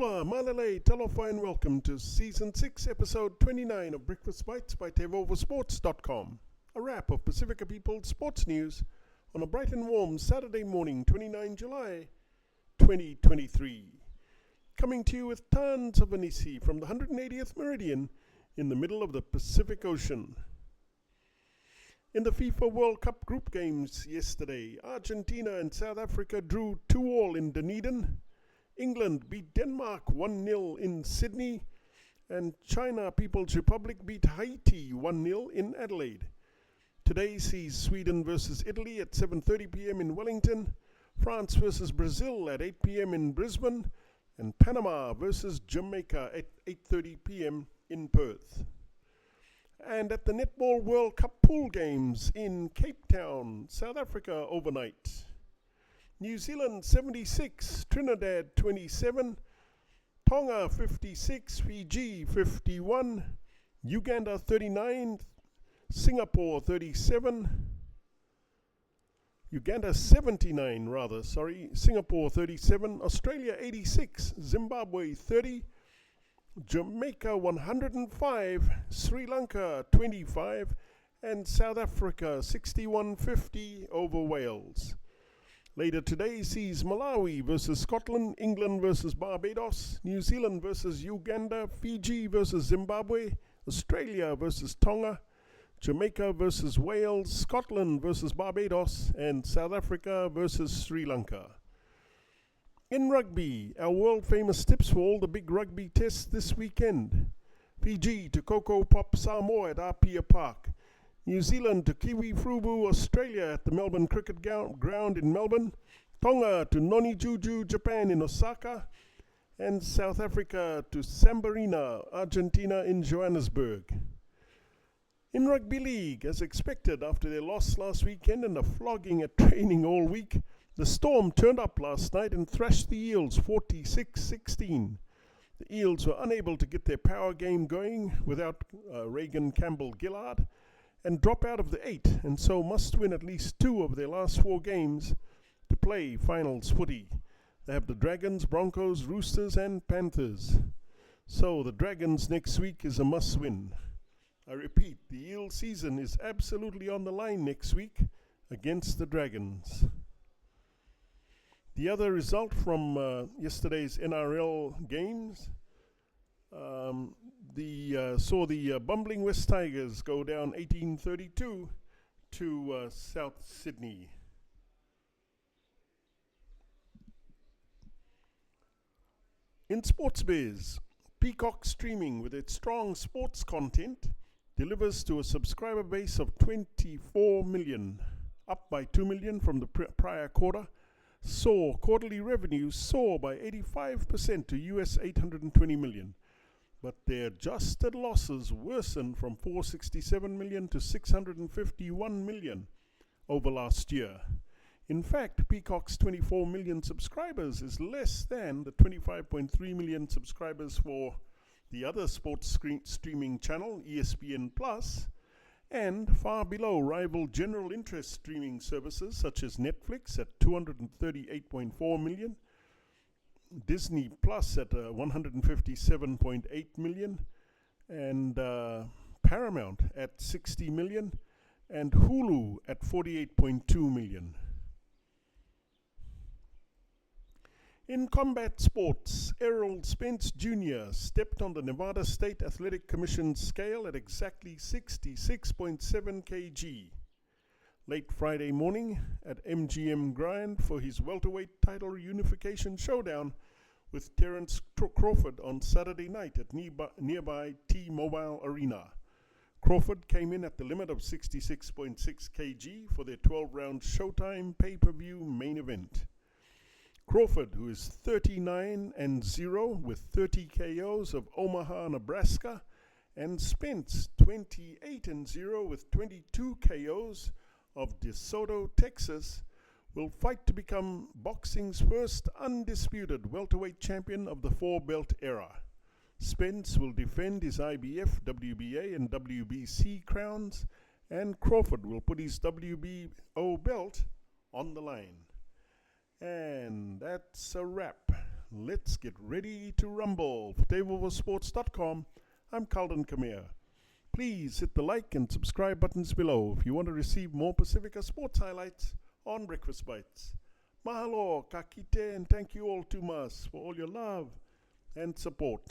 Bula, Adelaide, Talofa and Welcome to Season 6, Episode 29 of Breakfast Bites by TEIVOVOsports.com. A wrap of Pasifika People's sports news on a bright and warm Saturday morning, 29 July 2023. Coming to you with tons of hanisi from the 180th meridian in the middle of the Pacific Ocean. In the FIFA World Cup group games yesterday, Argentina and South Africa drew 2-2 in Dunedin. England beat Denmark 1-0 in Sydney, and China People's Republic beat Haiti 1-0 in Adelaide. Today sees Sweden versus Italy at 7:30 p.m. in Wellington, France versus Brazil at 8 p.m. in Brisbane, and Panama versus Jamaica at 8:30 p.m. in Perth. And at the Netball World Cup pool games in Cape Town, South Africa overnight. New Zealand 76, Trinidad 27, Tonga 56, Fiji 51, Uganda 39, Singapore 37, Singapore 37, Australia 86, Zimbabwe 30, Jamaica 105, Sri Lanka 25, and South Africa 61-50 over Wales. Later today sees Malawi versus Scotland, England versus Barbados, New Zealand versus Uganda, Fiji versus Zimbabwe, Australia versus Tonga, Jamaica versus Wales, Scotland versus Barbados, and South Africa versus Sri Lanka. In rugby, our world-famous tips for all the big rugby tests this weekend. Fiji to Coco Pop Samoa at Apia Park. New Zealand to Kiwi Frubu, Australia at the Melbourne Cricket Ground in Melbourne. Tonga to Noni Juju, Japan in Osaka. And South Africa to Sambarina, Argentina in Johannesburg. In Rugby League, as expected after their loss last weekend and a flogging at training all week, the Storm turned up last night and thrashed the Eels 46-16. The Eels were unable to get their power game going without Reagan Campbell-Gillard and drop out of the 8, and so must win at least 2 of their last 4 games to play finals footy. They have the Dragons, Broncos, Roosters and Panthers. So the Dragons next week is a must-win. I repeat, the Eel season is absolutely on the line next week against the Dragons. The other result from yesterday's NRL games saw the bumbling West Tigers go down 18-32 to South Sydney. In sports biz, Peacock Streaming, with its strong sports content, delivers to a subscriber base of 24 million, up by 2 million from the prior quarter. Saw quarterly revenue soar by 85% to US $820 million. But their adjusted losses worsened from $467 million to $651 million over last year. In fact, Peacock's 24 million subscribers is less than the 25.3 million subscribers for the other sports streaming channel, ESPN Plus, and far below rival general interest streaming services such as Netflix at 238.4 million, Disney Plus at 157.8 million, and Paramount at 60 million, and Hulu at 48.2 million. In combat sports, Errol Spence Jr. stepped on the Nevada State Athletic Commission scale at exactly 66.7 kg. Late Friday morning at MGM Grind for his welterweight title unification showdown with Terence Crawford on Saturday night at nearby T-Mobile Arena. Crawford came in at the limit of 66.6 kg for their 12-round Showtime pay-per-view main event. Crawford, who is 39-0 with 30 KOs of Omaha, Nebraska, and Spence, 28-0 with 22 KOs of DeSoto, Texas, will fight to become boxing's first undisputed welterweight champion of the four-belt era. Spence will defend his IBF, WBA, and WBC crowns, and Crawford will put his WBO belt on the line. And that's a wrap. let's get ready to rumble. For TEIVOVOsports.com, I'm Calden Kamea. Please hit the like and subscribe buttons below if you want to receive more Pasifika sports highlights on Breakfast Bites. Mahalo, ka kite, and thank you all too much for all your love and support.